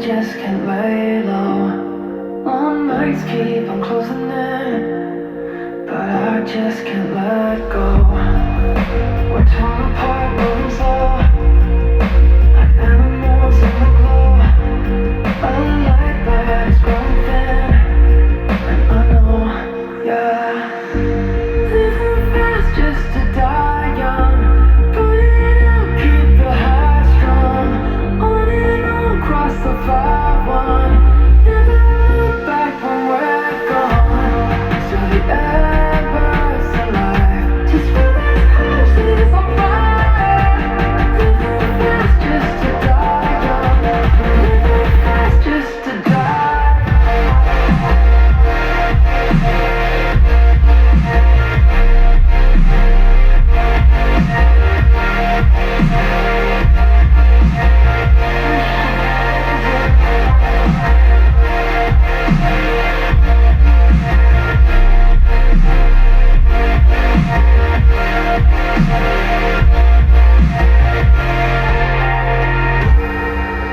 just can't lay low. Long nights keep on closing in, but I just can't let go. We're torn apart, moving slow, like animals in the glow. A light that is growing thin, and I know, yeah. Living fast just to die young, but it out, keep the high strong. On and on, cross the 5-1. Never look back when we're gone. Still the embers alive, just feel these houses on fire. Living fast just to die young, living fast just to die.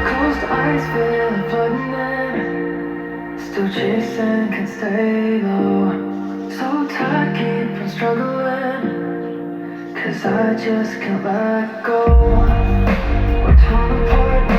Closed eyes feel it flooding in, still chasing, can't stay low. So tired, keep on struggling, 'cause I just can't let go. We're torn apart.